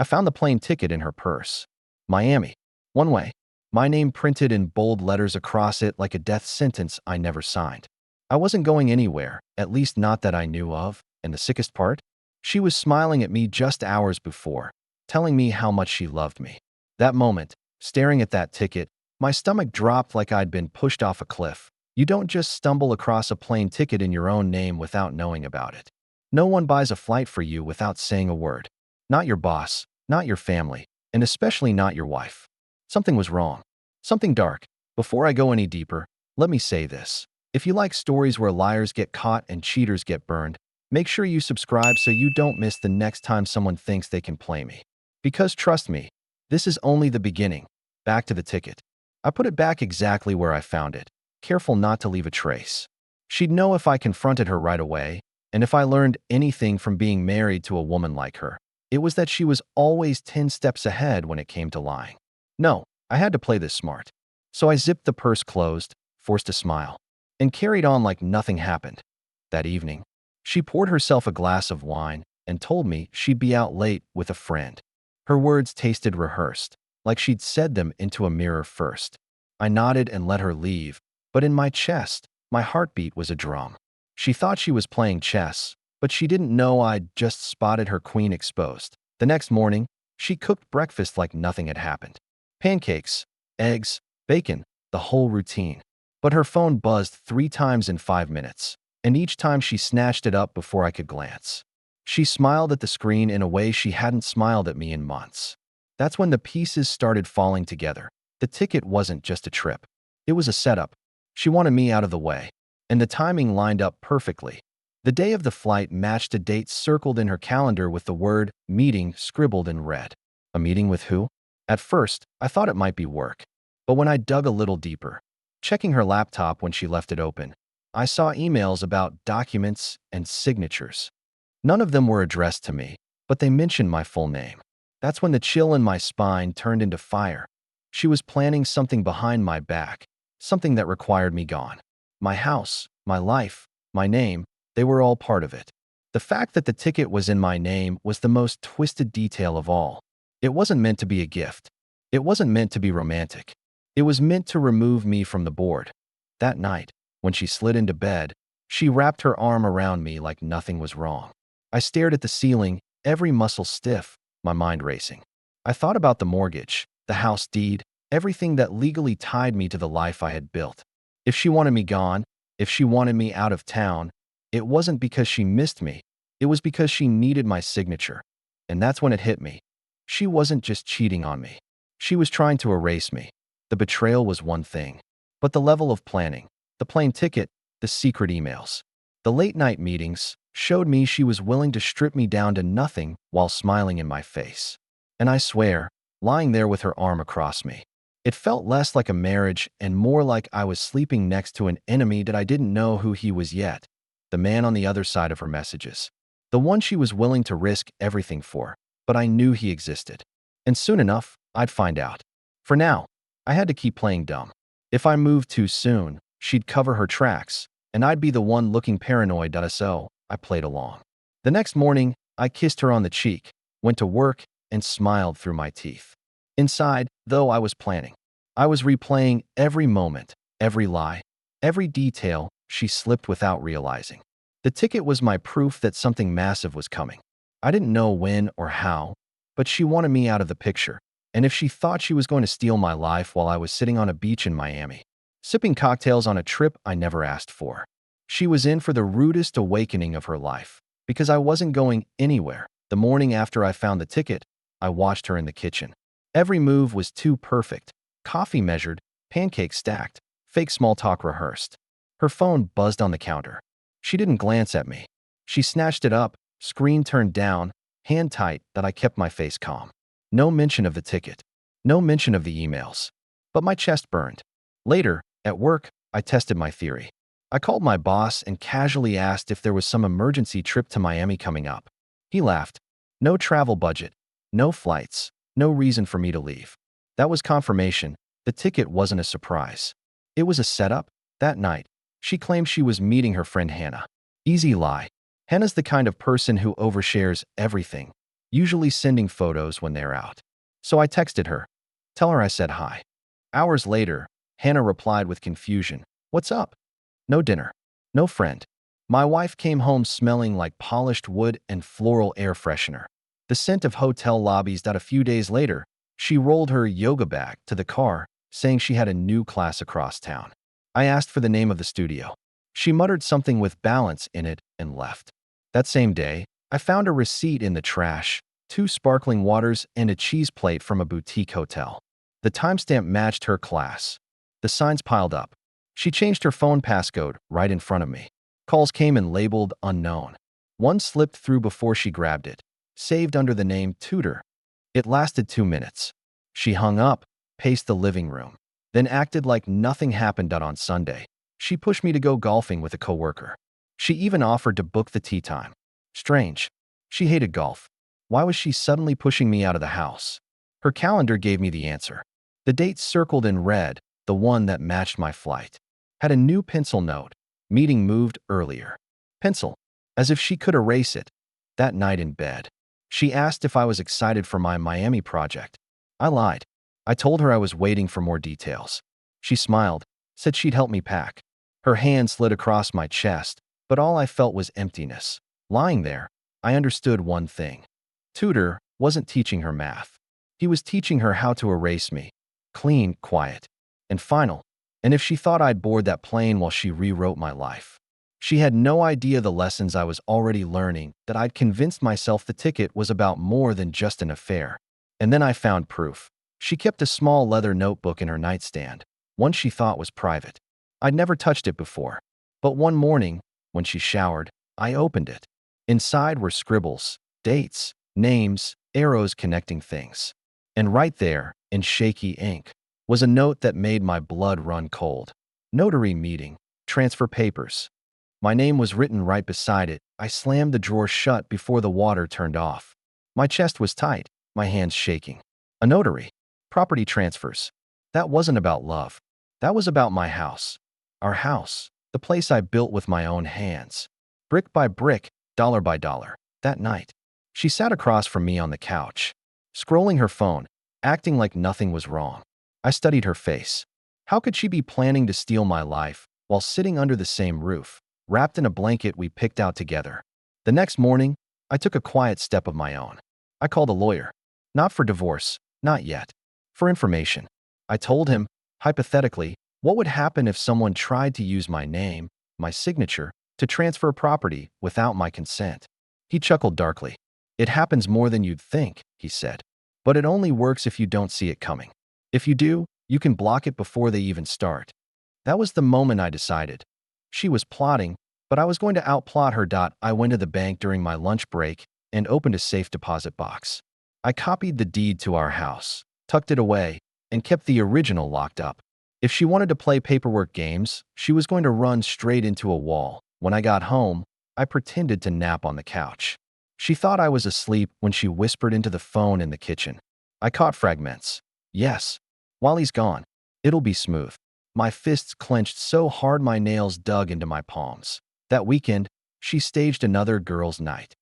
I found the plane ticket in her purse. Miami. One way. My name printed in bold letters across it like a death sentence I never signed. I wasn't going anywhere, at least not that I knew of, and the sickest part? She was smiling at me just hours before, telling me how much she loved me. That moment, staring at that ticket, my stomach dropped like I'd been pushed off a cliff. You don't just stumble across a plane ticket in your own name without knowing about it. No one buys a flight for you without saying a word. Not your boss, not your family, and especially not your wife. Something was wrong. Something dark. Before I go any deeper, let me say this. If you like stories where liars get caught and cheaters get burned, make sure you subscribe so you don't miss the next time someone thinks they can play me. Because trust me, this is only the beginning. Back to the ticket. I put it back exactly where I found it, careful not to leave a trace. She'd know if I confronted her right away, and if I learned anything from being married to a woman like her, it was that she was always 10 steps ahead when it came to lying. No, I had to play this smart. So I zipped the purse closed, forced a smile, and carried on like nothing happened. That evening, she poured herself a glass of wine and told me she'd be out late with a friend. Her words tasted rehearsed, like she'd said them into a mirror first. I nodded and let her leave, but in my chest, my heartbeat was a drum. She thought she was playing chess, but she didn't know I'd just spotted her queen exposed. The next morning, she cooked breakfast like nothing had happened. Pancakes, eggs, bacon, the whole routine. But her phone buzzed 3 times in 5 minutes, and each time she snatched it up before I could glance. She smiled at the screen in a way she hadn't smiled at me in months. That's when the pieces started falling together. The ticket wasn't just a trip. It was a setup. She wanted me out of the way, and the timing lined up perfectly. The day of the flight matched a date circled in her calendar with the word meeting scribbled in red. A meeting with who? At first, I thought it might be work. But when I dug a little deeper, checking her laptop when she left it open, I saw emails about documents and signatures. None of them were addressed to me, but they mentioned my full name. That's when the chill in my spine turned into fire. She was planning something behind my back, something that required me gone. My house, my life, my name, they were all part of it. The fact that the ticket was in my name was the most twisted detail of all. It wasn't meant to be a gift. It wasn't meant to be romantic. It was meant to remove me from the board. That night, when she slid into bed, she wrapped her arm around me like nothing was wrong. I stared at the ceiling, every muscle stiff, my mind racing. I thought about the mortgage, the house deed, everything that legally tied me to the life I had built. If she wanted me gone, if she wanted me out of town, it wasn't because she missed me. It was because she needed my signature. And that's when it hit me. She wasn't just cheating on me. She was trying to erase me. The betrayal was one thing, but the level of planning, the plane ticket, the secret emails, the late-night meetings showed me she was willing to strip me down to nothing while smiling in my face. And I swear, lying there with her arm across me, it felt less like a marriage and more like I was sleeping next to an enemy that I didn't know who he was yet, the man on the other side of her messages, the one she was willing to risk everything for, but I knew he existed. And soon enough, I'd find out. For now, I had to keep playing dumb. If I moved too soon, she'd cover her tracks, and I'd be the one looking paranoid. So I played along. The next morning, I kissed her on the cheek, went to work, and smiled through my teeth. Inside, though, I was planning. I was replaying every moment, every lie, every detail she slipped without realizing. The ticket was my proof that something massive was coming. I didn't know when or how, but she wanted me out of the picture. And if she thought she was going to steal my life while I was sitting on a beach in Miami, sipping cocktails on a trip I never asked for, she was in for the rudest awakening of her life. Because I wasn't going anywhere. The morning after I found the ticket, I watched her in the kitchen. Every move was too perfect. Coffee measured, pancakes stacked, fake small talk rehearsed. Her phone buzzed on the counter. She didn't glance at me. She snatched it up, screen turned down, hand tight that I kept my face calm. No mention of the ticket. No mention of the emails. But my chest burned. Later, at work, I tested my theory. I called my boss and casually asked if there was some emergency trip to Miami coming up. He laughed. No travel budget, no flights, no reason for me to leave. That was confirmation. The ticket wasn't a surprise. It was a setup. That night, she claimed she was meeting her friend Hannah. Easy lie. Hannah's the kind of person who overshares everything. usually sending photos when they're out. So I texted her. Tell her I said hi. Hours later, Hannah replied with confusion. What's up? No dinner. No friend. My wife came home smelling like polished wood and floral air freshener. The scent of hotel lobbies that a few days later, she rolled her yoga bag to the car, saying she had a new class across town. I asked for the name of the studio. She muttered something with balance in it and left. That same day, I found a receipt in the trash, 2 sparkling waters and a cheese plate from a boutique hotel. The timestamp matched her class. The signs piled up. She changed her phone passcode right in front of me. Calls came in labeled unknown. One slipped through before she grabbed it, saved under the name Tutor. It lasted 2 minutes. She hung up, paced the living room, then acted like nothing happened on Sunday. She pushed me to go golfing with a coworker. She even offered to book the tea time. Strange. She hated golf. Why was she suddenly pushing me out of the house? Her calendar gave me the answer. The date circled in red, the one that matched my flight, had a new pencil note. Meeting moved earlier. Pencil. As if she could erase it. That night in bed, she asked if I was excited for my Miami project. I lied. I told her I was waiting for more details. She smiled, said she'd help me pack. Her hand slid across my chest, but all I felt was emptiness. Lying there, I understood one thing. Tutor wasn't teaching her math. He was teaching her how to erase me. Clean, quiet, and final. And if she thought I'd board that plane while she rewrote my life, she had no idea the lessons I was already learning, that I'd convinced myself the ticket was about more than just an affair. And then I found proof. She kept a small leather notebook in her nightstand, one she thought was private. I'd never touched it before. But one morning, when she showered, I opened it. Inside were scribbles, dates, names, arrows connecting things. And right there, in shaky ink, was a note that made my blood run cold. Notary meeting, transfer papers. My name was written right beside it. I slammed the drawer shut before the water turned off. My chest was tight, my hands shaking. A notary. Property transfers. That wasn't about love. That was about my house. Our house. The place I built with my own hands. Brick by brick, dollar by dollar. That night, she sat across from me on the couch, scrolling her phone, acting like nothing was wrong. I studied her face. How could she be planning to steal my life while sitting under the same roof, wrapped in a blanket we picked out together? The next morning, I took a quiet step of my own. I called a lawyer. Not for divorce, not yet. For information. I told him, hypothetically, what would happen if someone tried to use my name, my signature, to transfer property without my consent. He chuckled darkly. It happens more than you'd think, he said. But it only works if you don't see it coming. If you do, you can block it before they even start. That was the moment I decided. She was plotting, but I was going to outplot her. I went to the bank during my lunch break and opened a safe deposit box. I copied the deed to our house, tucked it away, and kept the original locked up. If she wanted to play paperwork games, she was going to run straight into a wall. When I got home, I pretended to nap on the couch. She thought I was asleep when she whispered into the phone in the kitchen. I caught fragments. Yes. While he's gone, it'll be smooth. My fists clenched so hard my nails dug into my palms. That weekend, she staged another girls' night.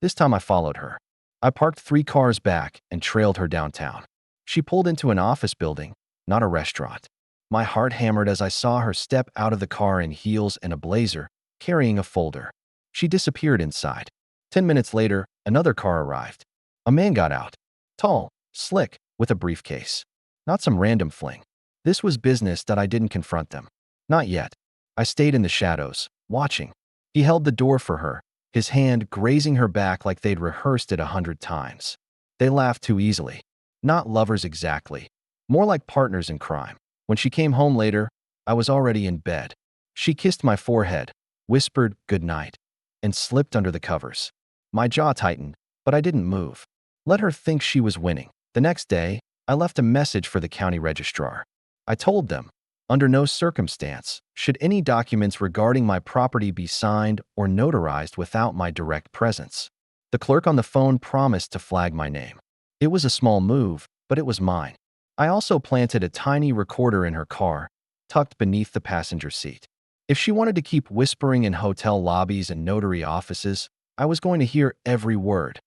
This time I followed her. I parked 3 cars back and trailed her downtown. She pulled into an office building, not a restaurant. My heart hammered as I saw her step out of the car in heels and a blazer, carrying a folder. She disappeared inside. 10 minutes later, another car arrived. A man got out. Tall, slick, with a briefcase. Not some random fling. This was business that I didn't confront them. Not yet. I stayed in the shadows, watching. He held the door for her, his hand grazing her back like they'd rehearsed it 100 times. They laughed too easily. Not lovers exactly. More like partners in crime. When she came home later, I was already in bed. She kissed my forehead, whispered good night, and slipped under the covers. My jaw tightened, but I didn't move. Let her think she was winning. The next day, I left a message for the county registrar. I told them, under no circumstance should any documents regarding my property be signed or notarized without my direct presence. The clerk on the phone promised to flag my name. It was a small move, but it was mine. I also planted a tiny recorder in her car, tucked beneath the passenger seat. If she wanted to keep whispering in hotel lobbies and notary offices, I was going to hear every word.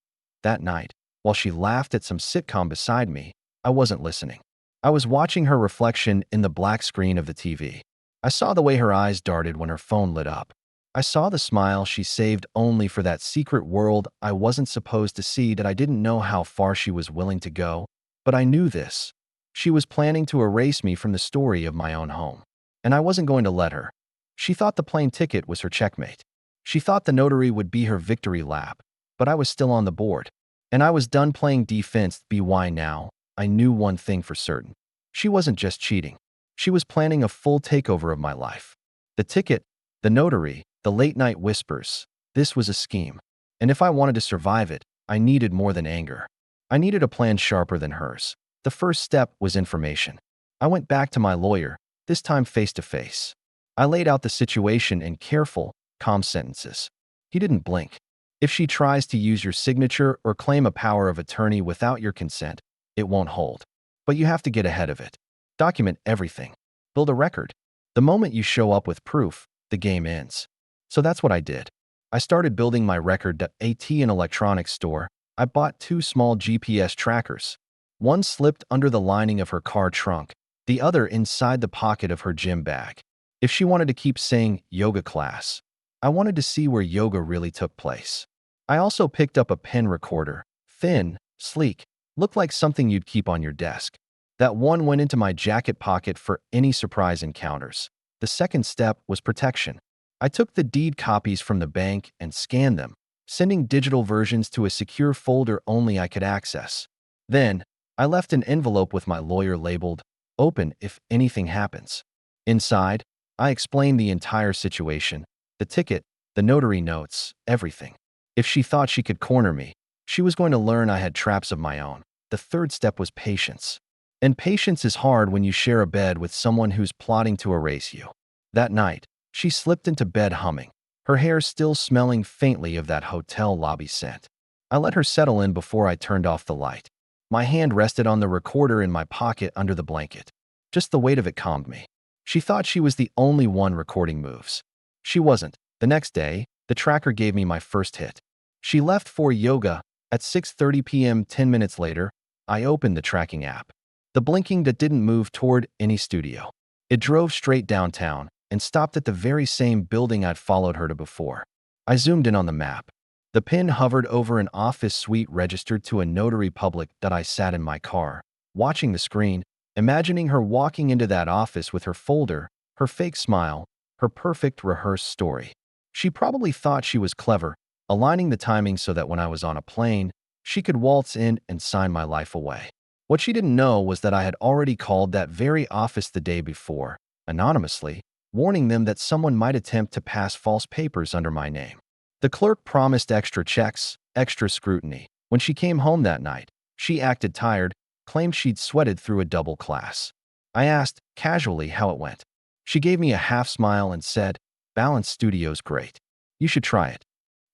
That night, While she laughed at some sitcom beside me, I wasn't listening. I was watching her reflection in the black screen of the TV. I saw the way her eyes darted when her phone lit up. I saw the smile she saved only for that secret world I wasn't supposed to see. That I didn't know how far she was willing to go, but I knew this. She was planning to erase me from the story of my own home. And I wasn't going to let her. She thought the plane ticket was her checkmate. She thought the notary would be her victory lap, but I was still on the board. And I was done playing defense. Why now? I knew one thing for certain. She wasn't just cheating. She was planning a full takeover of my life. The ticket, the notary, the late-night whispers. This was a scheme. And if I wanted to survive it, I needed more than anger. I needed a plan sharper than hers. The first step was information. I went back to my lawyer, this time face to face. I laid out the situation in careful, calm sentences. He didn't blink. If she tries to use your signature or claim a power of attorney without your consent, it won't hold. But you have to get ahead of it. Document everything. Build a record. The moment you show up with proof, the game ends. So that's what I did. I started building my record at an electronics store. I bought 2 small GPS trackers. One slipped under the lining of her car trunk, the other inside the pocket of her gym bag. If she wanted to keep saying yoga class, I wanted to see where yoga really took place. I also picked up a pen recorder, thin, sleek, looked like something you'd keep on your desk. That one went into my jacket pocket for any surprise encounters. The second step was protection. I took the deed copies from the bank and scanned them, sending digital versions to a secure folder only I could access. Then, I left an envelope with my lawyer labeled, "Open if anything happens." Inside, I explained the entire situation, the ticket, the notary notes, everything. If she thought she could corner me, she was going to learn I had traps of my own. The third step was patience. And patience is hard when you share a bed with someone who's plotting to erase you. That night, she slipped into bed humming, her hair still smelling faintly of that hotel lobby scent. I let her settle in before I turned off the light. My hand rested on the recorder in my pocket under the blanket. Just the weight of it calmed me. She thought she was the only one recording moves. She wasn't. The next day, the tracker gave me my first hit. She left for yoga at 6:30 p.m. 10 minutes later. I opened the tracking app. The blinking that didn't move toward any studio. It drove straight downtown and stopped at the very same building I'd followed her to before. I zoomed in on the map. The pin hovered over an office suite registered to a notary public that I sat in my car, watching the screen, imagining her walking into that office with her folder, her fake smile, her perfect rehearsed story. She probably thought she was clever, aligning the timing so that when I was on a plane, she could waltz in and sign my life away. What she didn't know was that I had already called that very office the day before, anonymously, warning them that someone might attempt to pass false papers under my name. The clerk promised extra checks, extra scrutiny. When she came home that night, she acted tired, claimed she'd sweated through a double class. I asked, casually, how it went. She gave me a half smile and said, "Balance Studio's great. You should try it."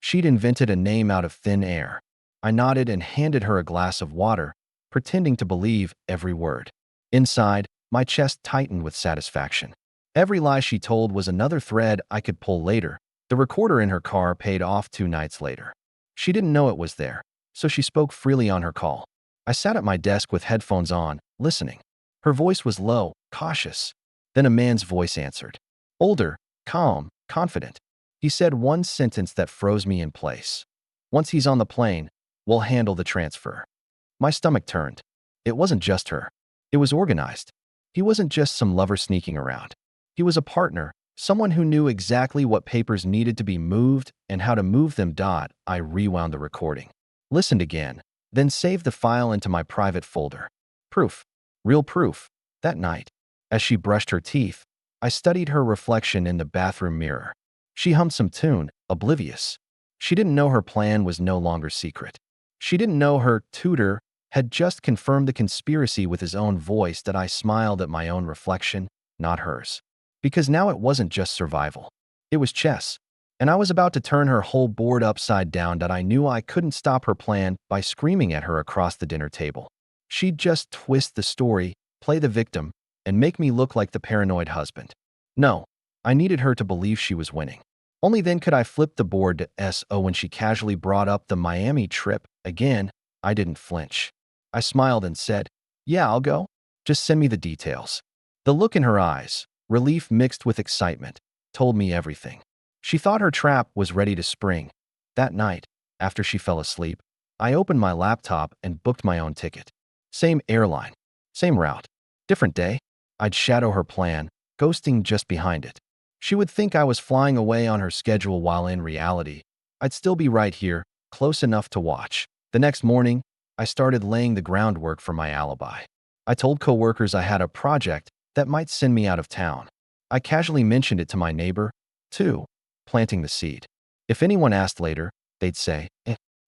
She'd invented a name out of thin air. I nodded and handed her a glass of water, pretending to believe every word. Inside, my chest tightened with satisfaction. Every lie she told was another thread I could pull later. The recorder in her car paid off 2 nights later. She didn't know it was there, so she spoke freely on her call. I sat at my desk with headphones on, listening. Her voice was low, cautious. Then a man's voice answered. Older, calm, confident. He said one sentence that froze me in place. "Once he's on the plane, we'll handle the transfer." My stomach turned. It wasn't just her. It was organized. He wasn't just some lover sneaking around. He was a partner, someone who knew exactly what papers needed to be moved and how to move them. I rewound the recording, listened again, then saved the file into my private folder. Proof. Real proof. That night, as she brushed her teeth, I studied her reflection in the bathroom mirror. She hummed some tune, oblivious. She didn't know her plan was no longer secret. She didn't know her tutor had just confirmed the conspiracy with his own voice. That I smiled at my own reflection, not hers. Because now it wasn't just survival. It was chess. And I was about to turn her whole board upside down. That I knew I couldn't stop her plan by screaming at her across the dinner table. She'd just twist the story, play the victim, and make me look like the paranoid husband. No, I needed her to believe she was winning. Only then could I flip the board to SO. When she casually brought up the Miami trip again, I didn't flinch. I smiled and said, "Yeah, I'll go. Just send me the details." The look in her eyes, relief mixed with excitement, told me everything. She thought her trap was ready to spring. That night, after she fell asleep, I opened my laptop and booked my own ticket. Same airline, same route, different day. I'd shadow her plan, ghosting just behind it. She would think I was flying away on her schedule while in reality, I'd still be right here, close enough to watch. The next morning, I started laying the groundwork for my alibi. I told coworkers I had a project that might send me out of town. I casually mentioned it to my neighbor, too, planting the seed. If anyone asked later, they'd say,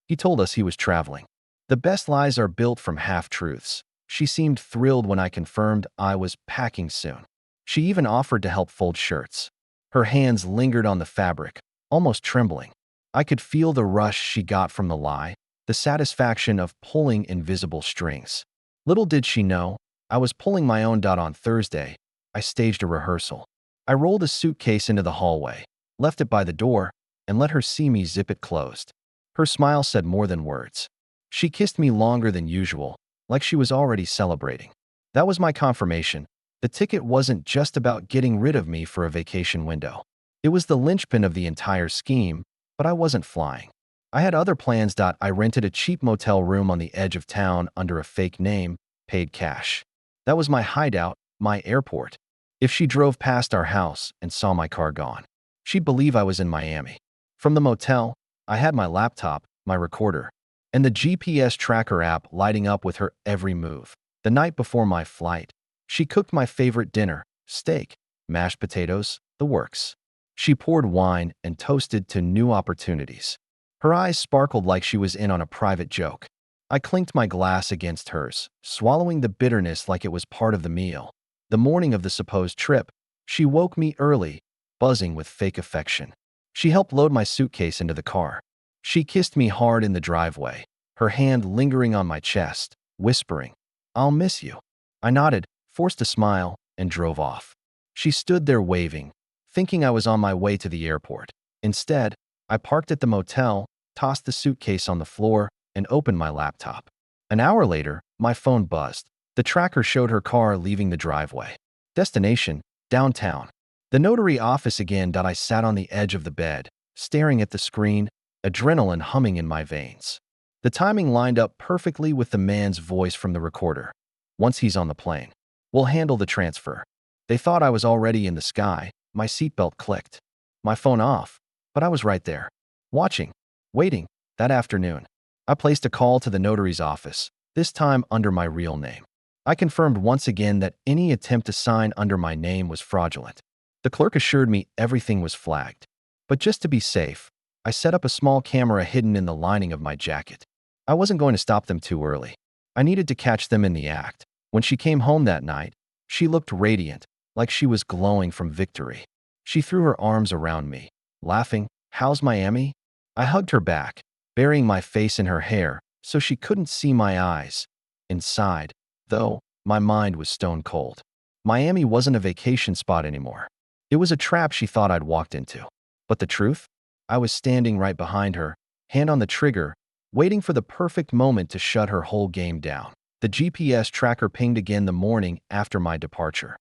he told us he was traveling. The best lies are built from half-truths. She seemed thrilled when I confirmed I was packing soon. She even offered to help fold shirts. Her hands lingered on the fabric, almost trembling. I could feel the rush she got from the lie, the satisfaction of pulling invisible strings. Little did she know, I was pulling my own. On Thursday, I staged a rehearsal. I rolled a suitcase into the hallway, left it by the door, and let her see me zip it closed. Her smile said more than words. She kissed me longer than usual, like she was already celebrating. That was my confirmation. The ticket wasn't just about getting rid of me for a vacation window. It was the linchpin of the entire scheme, but I wasn't flying. I had other plans. I rented a cheap motel room on the edge of town under a fake name, paid cash. That was my hideout, my airport. If she drove past our house and saw my car gone, she'd believe I was in Miami. From the motel, I had my laptop, my recorder, and the GPS tracker app lighting up with her every move. The night before my flight, she cooked my favorite dinner, steak, mashed potatoes, the works. She poured wine and toasted to new opportunities. Her eyes sparkled like she was in on a private joke. I clinked my glass against hers, swallowing the bitterness like it was part of the meal. The morning of the supposed trip, she woke me early, buzzing with fake affection. She helped load my suitcase into the car. She kissed me hard in the driveway, her hand lingering on my chest, whispering, "I'll miss you." I nodded, forced a smile, and drove off. She stood there waving, thinking I was on my way to the airport. Instead, I parked at the motel, tossed the suitcase on the floor, and opened my laptop. An hour later, my phone buzzed. The tracker showed her car leaving the driveway. Destination, downtown. The notary office again. I sat on the edge of the bed, staring at the screen, adrenaline humming in my veins. The timing lined up perfectly with the man's voice from the recorder. "Once he's on the plane, we'll handle the transfer." They thought I was already in the sky. My seatbelt clicked. My phone off, but I was right there, watching, waiting. That afternoon, I placed a call to the notary's office, this time under my real name. I confirmed once again that any attempt to sign under my name was fraudulent. The clerk assured me everything was flagged. But just to be safe, I set up a small camera hidden in the lining of my jacket. I wasn't going to stop them too early. I needed to catch them in the act. When she came home that night, she looked radiant, like she was glowing from victory. She threw her arms around me, laughing, "How's Miami?" I hugged her back, burying my face in her hair so she couldn't see my eyes. Inside, though, my mind was stone cold. Miami wasn't a vacation spot anymore. It was a trap she thought I'd walked into. But the truth? I was standing right behind her, hand on the trigger, waiting for the perfect moment to shut her whole game down. The GPS tracker pinged again the morning after my departure.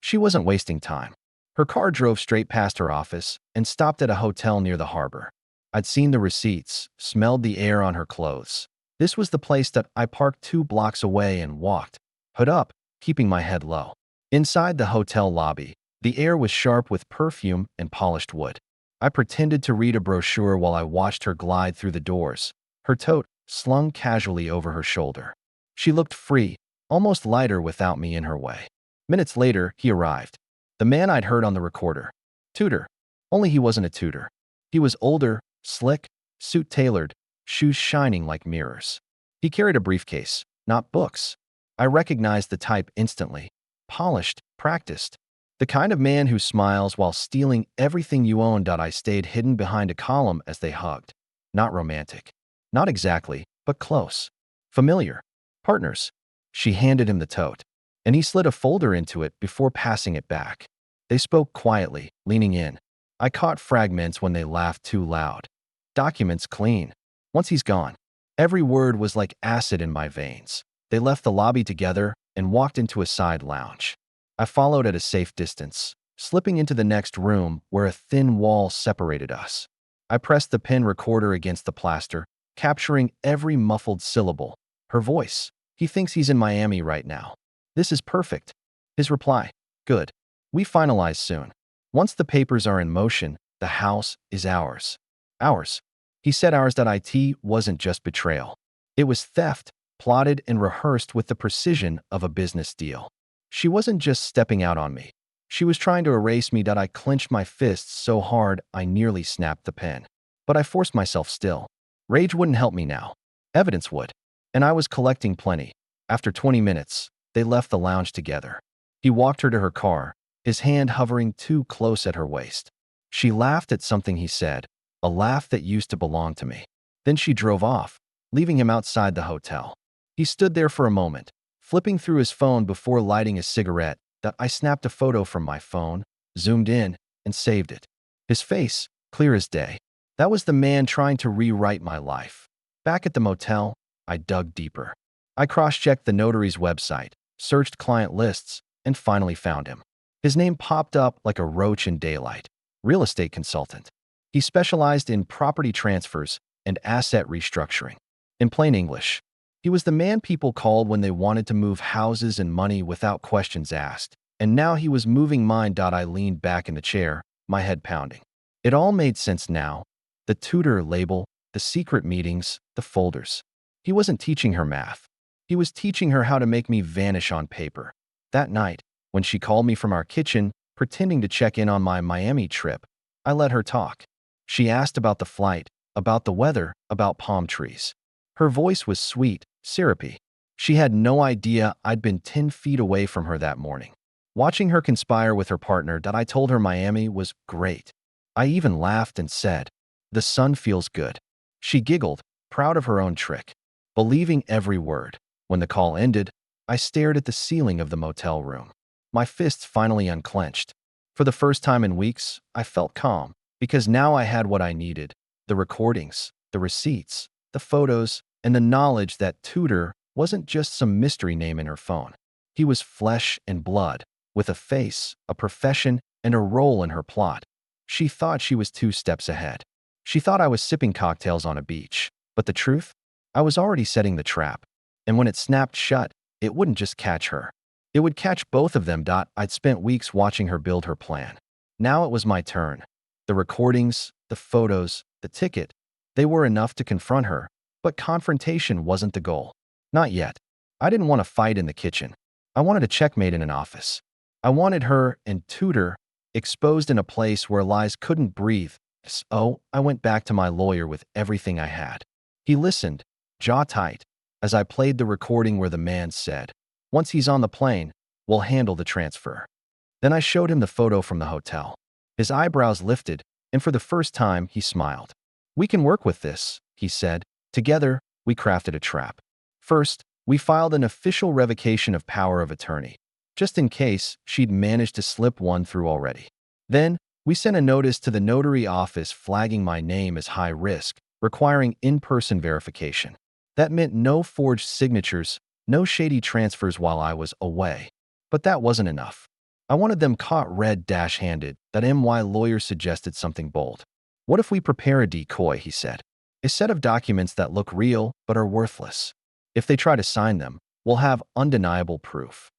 She wasn't wasting time. Her car drove straight past her office and stopped at a hotel near the harbor. I'd seen the receipts, smelled the air on her clothes. This was the place that I parked 2 blocks away and walked, hood up, keeping my head low. Inside the hotel lobby, the air was sharp with perfume and polished wood. I pretended to read a brochure while I watched her glide through the doors, her tote slung casually over her shoulder. She looked free, almost lighter without me in her way. Minutes later, he arrived. The man I'd heard on the recorder. Tutor. Only he wasn't a tutor. He was older, slick, suit tailored, shoes shining like mirrors. He carried a briefcase, not books. I recognized the type instantly. Polished, practiced. The kind of man who smiles while stealing everything you own. I stayed hidden behind a column as they hugged. Not romantic. Not exactly, but close. Familiar. Partners. She handed him the tote, and he slid a folder into it before passing it back. They spoke quietly, leaning in. I caught fragments when they laughed too loud. Documents clean. Once he's gone, Every word was like acid in my veins. They left the lobby together and walked into a side lounge. I followed at a safe distance, slipping into the next room where a thin wall separated us. I pressed the pen recorder against the plaster, capturing every muffled syllable. Her voice. He thinks he's in Miami right now. This is perfect. His reply. Good. We finalize soon. Once the papers are in motion, the house is ours. Ours. He said ours.it wasn't just betrayal. It was theft, plotted and rehearsed with the precision of a business deal. She wasn't just stepping out on me. She was trying to erase me. I clenched my fists so hard I nearly snapped the pen. But I forced myself still. Rage wouldn't help me now. Evidence would. And I was collecting plenty. After 20 minutes, they left the lounge together. He walked her to her car, his hand hovering too close at her waist. She laughed at something he said, a laugh that used to belong to me. Then she drove off, leaving him outside the hotel. He stood there for a moment, flipping through his phone before lighting a cigarette. I snapped a photo from my phone, zoomed in, and saved it. His face, clear as day. That was the man trying to rewrite my life. Back at the motel, I dug deeper. I cross-checked the notary's website, searched client lists, and finally found him. His name popped up like a roach in daylight. Real estate consultant. He specialized in property transfers and asset restructuring. In plain English, he was the man people called when they wanted to move houses and money without questions asked. And now he was moving mine. I leaned back in the chair, my head pounding. It all made sense now. The tutor label, the secret meetings, the folders. He wasn't teaching her math. He was teaching her how to make me vanish on paper. That night, when she called me from our kitchen, pretending to check in on my Miami trip, I let her talk. She asked about the flight, about the weather, about palm trees. Her voice was sweet, syrupy. She had no idea I'd been 10 feet away from her that morning. Watching her conspire with her partner, I told her Miami was great. I even laughed and said, "The sun feels good." She giggled, proud of her own trick, believing every word. When the call ended, I stared at the ceiling of the motel room. My fists finally unclenched. For the first time in weeks, I felt calm, because now I had what I needed: the recordings, the receipts, the photos, and the knowledge that Tudor wasn't just some mystery name in her phone. He was flesh and blood, with a face, a profession, and a role in her plot. She thought she was 2 steps ahead. She thought I was sipping cocktails on a beach. But the truth? I was already setting the trap. And when it snapped shut, it wouldn't just catch her. It would catch both of them. I'd spent weeks watching her build her plan. Now it was my turn. The recordings, the photos, the ticket, they were enough to confront her. But confrontation wasn't the goal. Not yet. I didn't want to fight in the kitchen. I wanted a checkmate in an office. I wanted her and Tudor exposed in a place where lies couldn't breathe. So I went back to my lawyer with everything I had. He listened, jaw tight, as I played the recording where the man said, "Once he's on the plane, we'll handle the transfer." Then I showed him the photo from the hotel. His eyebrows lifted, and for the first time, he smiled. "We can work with this," he said. Together, we crafted a trap. First, we filed an official revocation of power of attorney, just in case she'd managed to slip one through already. Then, we sent a notice to the notary office flagging my name as high risk, requiring in-person verification. That meant no forged signatures, no shady transfers while I was away. But that wasn't enough. I wanted them caught red-handed. That MY lawyer suggested something bold. "What if we prepare a decoy?" he said. "A set of documents that look real but are worthless. If they try to sign them, we'll have undeniable proof."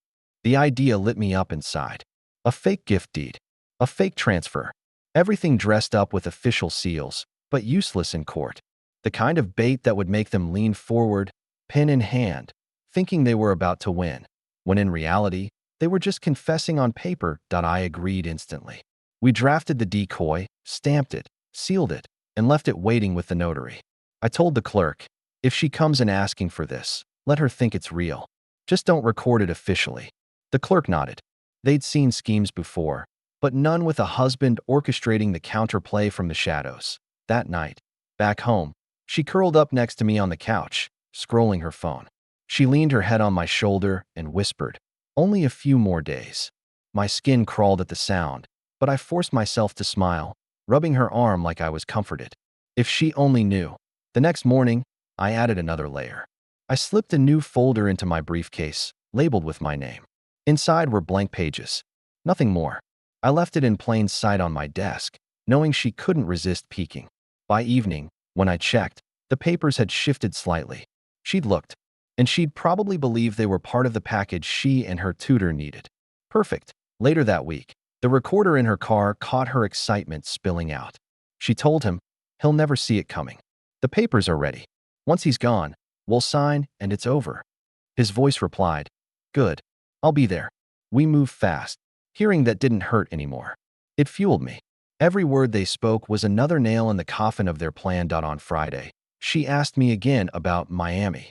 The idea lit me up inside. A fake gift deed. A fake transfer. Everything dressed up with official seals, but useless in court. The kind of bait that would make them lean forward, pen in hand, thinking they were about to win, when in reality, they were just confessing on paper. I agreed instantly. We drafted the decoy, stamped it, sealed it, and left it waiting with the notary. I told the clerk, "If she comes in asking for this, let her think it's real. Just don't record it officially." The clerk nodded. They'd seen schemes before, but none with a husband orchestrating the counterplay from the shadows. That night, back home, she curled up next to me on the couch, scrolling her phone. She leaned her head on my shoulder and whispered, "Only a few more days." My skin crawled at the sound, but I forced myself to smile, rubbing her arm like I was comforted. If she only knew. The next morning, I added another layer. I slipped a new folder into my briefcase, labeled with my name. Inside were blank pages. Nothing more. I left it in plain sight on my desk, knowing she couldn't resist peeking. By evening, when I checked, the papers had shifted slightly. She'd looked, and she'd probably believed they were part of the package she and her tutor needed. Perfect. Later that week, the recorder in her car caught her excitement spilling out. She told him, he'll never see it coming. The papers are ready. Once he's gone, we'll sign and it's over. His voice replied, good. I'll be there. We moved fast. Hearing that didn't hurt anymore. It fueled me. Every word they spoke was another nail in the coffin of their plan. On Friday, she asked me again about Miami.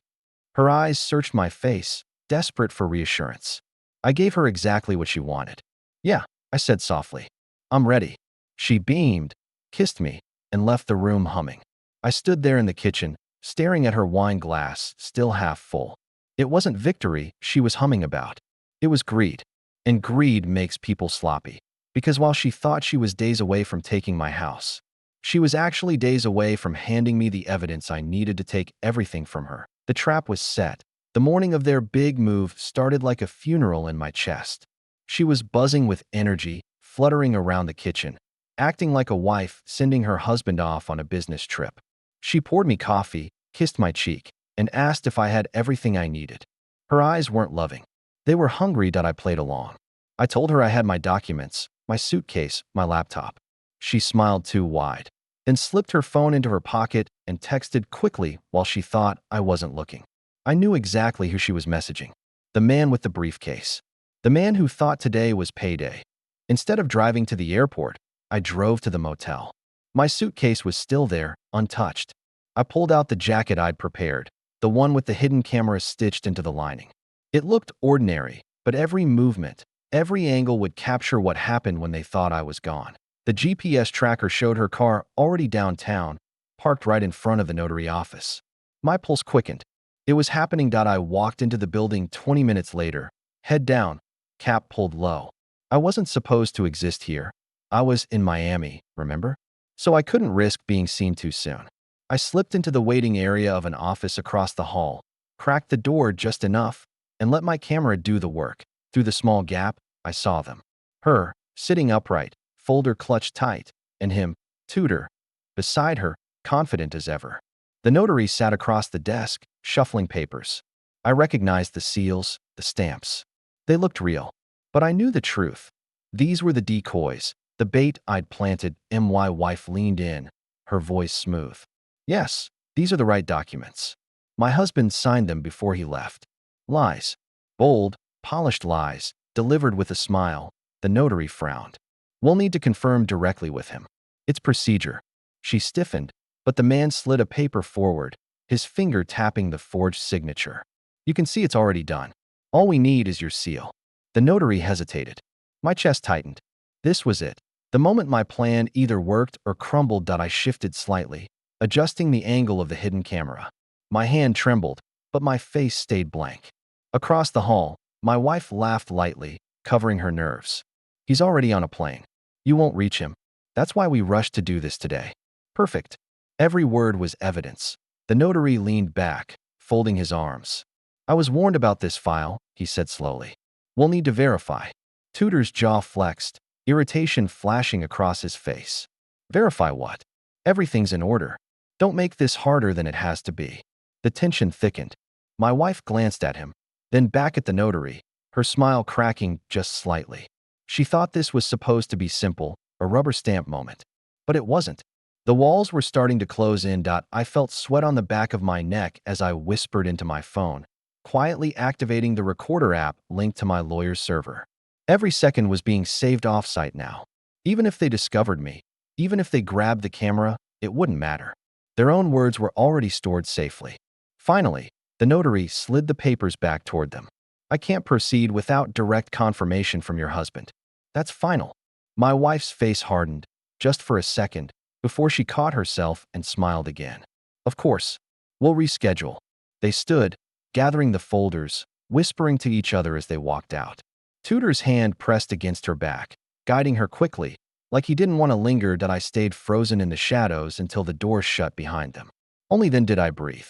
Her eyes searched my face, desperate for reassurance. I gave her exactly what she wanted. Yeah, I said softly. I'm ready. She beamed, kissed me, and left the room humming. I stood there in the kitchen, staring at her wine glass, still half full. It wasn't victory she was humming about. It was greed. And greed makes people sloppy. Because while she thought she was days away from taking my house, she was actually days away from handing me the evidence I needed to take everything from her. The trap was set. The morning of their big move started like a funeral in my chest. She was buzzing with energy, fluttering around the kitchen, acting like a wife sending her husband off on a business trip. She poured me coffee, kissed my cheek, and asked if I had everything I needed. Her eyes weren't loving. They were hungry. I played along. I told her I had my documents, my suitcase, my laptop. She smiled too wide, then slipped her phone into her pocket and texted quickly while she thought I wasn't looking. I knew exactly who she was messaging. The man with the briefcase. The man who thought today was payday. Instead of driving to the airport, I drove to the motel. My suitcase was still there, untouched. I pulled out the jacket I'd prepared, the one with the hidden camera stitched into the lining. It looked ordinary, but every movement, every angle would capture what happened when they thought I was gone. The GPS tracker showed her car already downtown, parked right in front of the notary office. My pulse quickened. It was happening. I walked into the building 20 minutes later, head down, cap pulled low. I wasn't supposed to exist here. I was in Miami, remember? So I couldn't risk being seen too soon. I slipped into the waiting area of an office across the hall, cracked the door just enough, and let my camera do the work. Through the small gap, I saw them. Her, sitting upright, folder clutched tight, and him, tutor, beside her, confident as ever. The notary sat across the desk, shuffling papers. I recognized the seals, the stamps. They looked real. But I knew the truth. These were the decoys, the bait I'd planted. My wife leaned in, her voice smooth. Yes, these are the right documents. My husband signed them before he left. Lies. Bold, polished lies, delivered with a smile. The notary frowned. We'll need to confirm directly with him. It's procedure. She stiffened, but the man slid a paper forward, his finger tapping the forged signature. You can see it's already done. All we need is your seal. The notary hesitated. My chest tightened. This was it. The moment my plan either worked or crumbled. I shifted slightly, adjusting the angle of the hidden camera. My hand trembled, but my face stayed blank. Across the hall, my wife laughed lightly, covering her nerves. He's already on a plane. You won't reach him. That's why we rushed to do this today. Perfect. Every word was evidence. The notary leaned back, folding his arms. I was warned about this file, he said slowly. We'll need to verify. Tutor's jaw flexed, irritation flashing across his face. Verify what? Everything's in order. Don't make this harder than it has to be. The tension thickened. My wife glanced at him, then back at the notary, her smile cracking just slightly. She thought this was supposed to be simple, a rubber stamp moment. But it wasn't. The walls were starting to close in. I felt sweat on the back of my neck as I whispered into my phone, quietly activating the recorder app linked to my lawyer's server. Every second was being saved off-site now. Even if they discovered me, even if they grabbed the camera, it wouldn't matter. Their own words were already stored safely. Finally, the notary slid the papers back toward them. I can't proceed without direct confirmation from your husband. That's final. My wife's face hardened, just for a second, before she caught herself and smiled again. Of course. We'll reschedule. They stood, gathering the folders, whispering to each other as they walked out. Tutor's hand pressed against her back, guiding her quickly, like he didn't want to linger. I stayed frozen in the shadows until the door shut behind them. Only then did I breathe.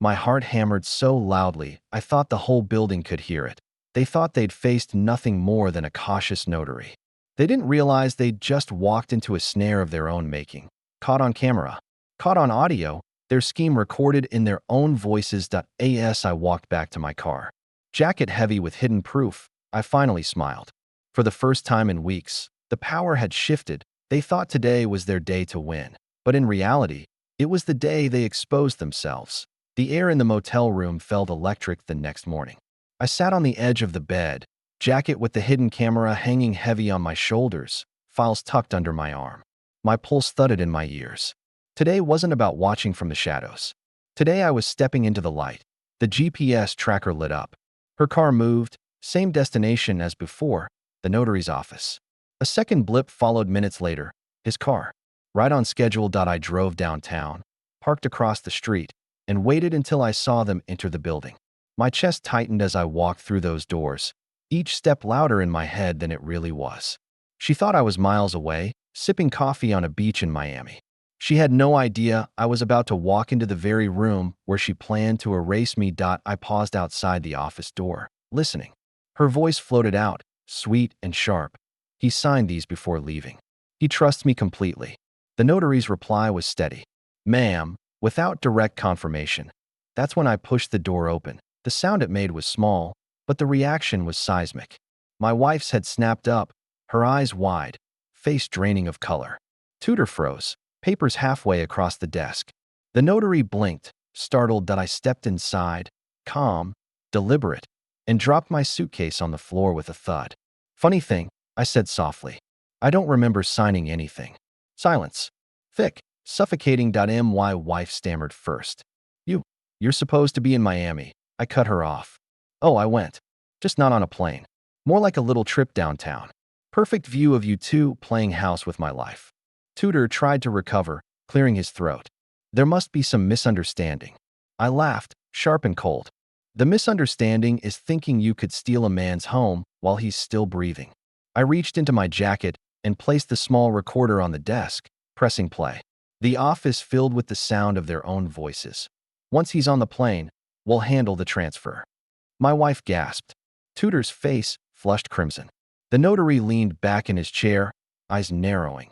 My heart hammered so loudly, I thought the whole building could hear it. They thought they'd faced nothing more than a cautious notary. They didn't realize they'd just walked into a snare of their own making. Caught on camera, caught on audio, their scheme recorded in their own voices. As I walked back to my car, jacket heavy with hidden proof, I finally smiled. For the first time in weeks, the power had shifted. They thought today was their day to win. But in reality, it was the day they exposed themselves. The air in the motel room felt electric the next morning. I sat on the edge of the bed, jacket with the hidden camera hanging heavy on my shoulders, files tucked under my arm. My pulse thudded in my ears. Today wasn't about watching from the shadows. Today I was stepping into the light. The GPS tracker lit up. Her car moved, same destination as before, the notary's office. A second blip followed minutes later, his car. Right on schedule. I drove downtown, parked across the street, and waited until I saw them enter the building. My chest tightened as I walked through those doors, each step louder in my head than it really was. She thought I was miles away, sipping coffee on a beach in Miami. She had no idea I was about to walk into the very room where she planned to erase me. I paused outside the office door, listening. Her voice floated out, sweet and sharp. He signed these before leaving. He trusts me completely. The notary's reply was steady. Ma'am, without direct confirmation. That's when I pushed the door open. The sound it made was small, but the reaction was seismic. My wife's had snapped up, her eyes wide, face draining of color. Tudor froze, papers halfway across the desk. The notary blinked, startled. That I stepped inside, calm, deliberate, and dropped my suitcase on the floor with a thud. Funny thing, I said softly. I don't remember signing anything. Silence. Thick, suffocating. My wife stammered first. You're supposed to be in Miami. I cut her off. Oh, I went. Just not on a plane. More like a little trip downtown. Perfect view of you two playing house with my life. Tudor tried to recover, clearing his throat. There must be some misunderstanding. I laughed, sharp and cold. The misunderstanding is thinking you could steal a man's home while he's still breathing. I reached into my jacket and placed the small recorder on the desk, pressing play. The office filled with the sound of their own voices. Once he's on the plane, we'll handle the transfer. My wife gasped. Tudor's face flushed crimson. The notary leaned back in his chair, eyes narrowing.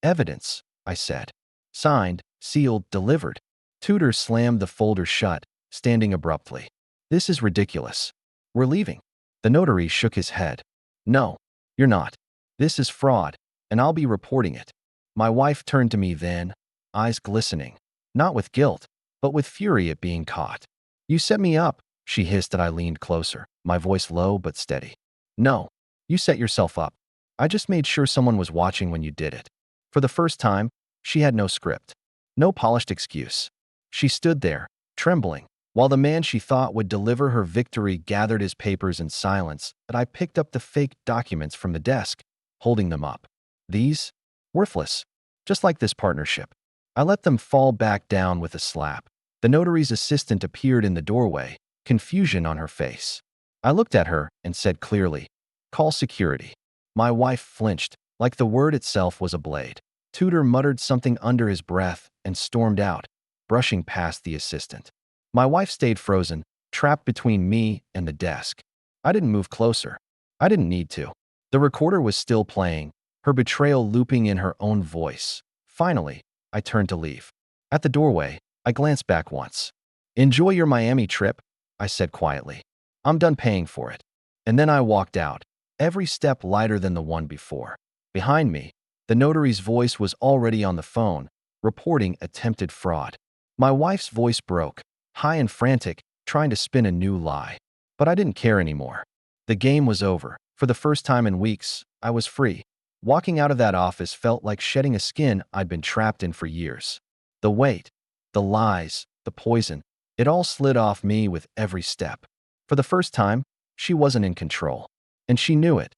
Evidence, I said. Signed, sealed, delivered. Tudor slammed the folder shut, standing abruptly. This is ridiculous. We're leaving. The notary shook his head. No, you're not. This is fraud, and I'll be reporting it. My wife turned to me then, eyes glistening, not with guilt, but with fury at being caught. You set me up, she hissed. I leaned closer, my voice low but steady. No, you set yourself up. I just made sure someone was watching when you did it. For the first time, she had no script, no polished excuse. She stood there, trembling, while the man she thought would deliver her victory gathered his papers in silence. But I picked up the fake documents from the desk, holding them up. These? Worthless. Just like this partnership. I let them fall back down with a slap. The notary's assistant appeared in the doorway, confusion on her face. I looked at her and said clearly, "Call security." My wife flinched, like the word itself was a blade. Tudor muttered something under his breath and stormed out, brushing past the assistant. My wife stayed frozen, trapped between me and the desk. I didn't move closer. I didn't need to. The recorder was still playing, her betrayal looping in her own voice. Finally, I turned to leave. At the doorway, I glanced back once. "Enjoy your Miami trip," I said quietly. "I'm done paying for it." And then I walked out, every step lighter than the one before. Behind me, the notary's voice was already on the phone, reporting attempted fraud. My wife's voice broke, high and frantic, trying to spin a new lie. But I didn't care anymore. The game was over. For the first time in weeks, I was free. Walking out of that office felt like shedding a skin I'd been trapped in for years. The weight, the lies, the poison, it all slid off me with every step. For the first time, she wasn't in control. And she knew it.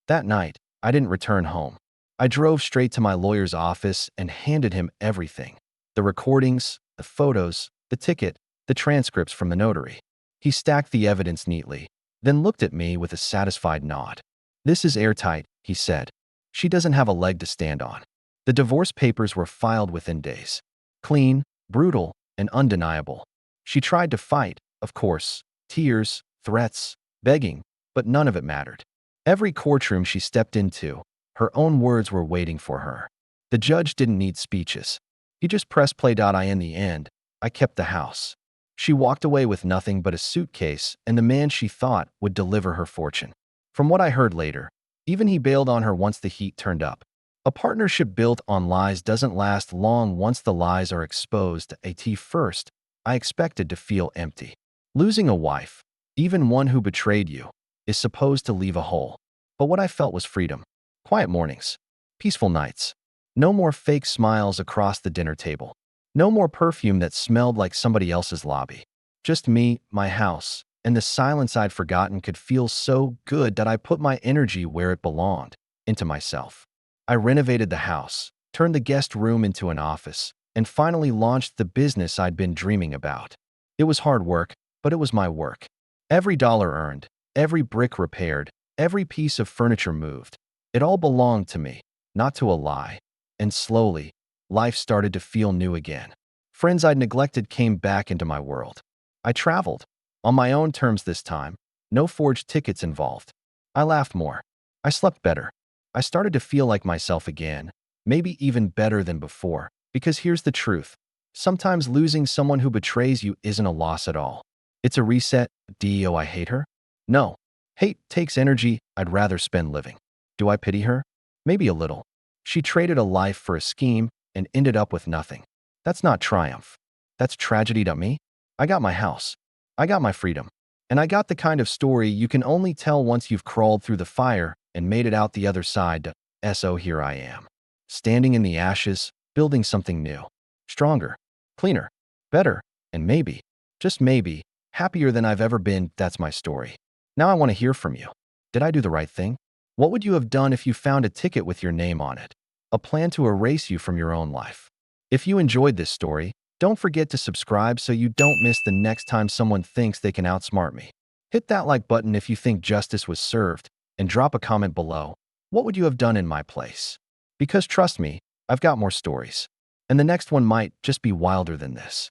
That night, I didn't return home. I drove straight to my lawyer's office and handed him everything. The recordings, the photos, the ticket, the transcripts from the notary. He stacked the evidence neatly, then looked at me with a satisfied nod. "This is airtight," he said. "She doesn't have a leg to stand on." The divorce papers were filed within days. Clean, brutal, and undeniable. She tried to fight, of course, tears, threats, begging, but none of it mattered. Every courtroom she stepped into, her own words were waiting for her. The judge didn't need speeches. He just pressed play. In the end, I kept the house. She walked away with nothing but a suitcase and the man she thought would deliver her fortune. From what I heard later, even he bailed on her once the heat turned up. A partnership built on lies doesn't last long once the lies are exposed. At first, I expected to feel empty. Losing a wife, even one who betrayed you, is supposed to leave a hole. But what I felt was freedom. Quiet mornings, peaceful nights, no more fake smiles across the dinner table, no more perfume that smelled like somebody else's lobby. Just me, my house, and the silence I'd forgotten could feel so good that I put my energy where it belonged, into myself. I renovated the house, turned the guest room into an office, and finally launched the business I'd been dreaming about. It was hard work, but it was my work. Every dollar earned, every brick repaired, every piece of furniture moved. It all belonged to me, not to a lie. And slowly, life started to feel new again. Friends I'd neglected came back into my world. I traveled, on my own terms this time, no forged tickets involved. I laughed more. I slept better. I started to feel like myself again, maybe even better than before, because here's the truth. Sometimes losing someone who betrays you isn't a loss at all. It's a reset. I hate her? No. Hate takes energy I'd rather spend living. Do I pity her? Maybe a little. She traded a life for a scheme and ended up with nothing. That's not triumph. That's tragedy to me. I got my house. I got my freedom. And I got the kind of story you can only tell once you've crawled through the fire and made it out the other side. So here I am, standing in the ashes, building something new, stronger, cleaner, better, and maybe, just maybe, happier than I've ever been. That's my story. Now I want to hear from you. Did I do the right thing? What would you have done if you found a ticket with your name on it? A plan to erase you from your own life? If you enjoyed this story, don't forget to subscribe so you don't miss the next time someone thinks they can outsmart me. Hit that like button if you think justice was served, and drop a comment below. What would you have done in my place? Because trust me, I've got more stories. And the next one might just be wilder than this.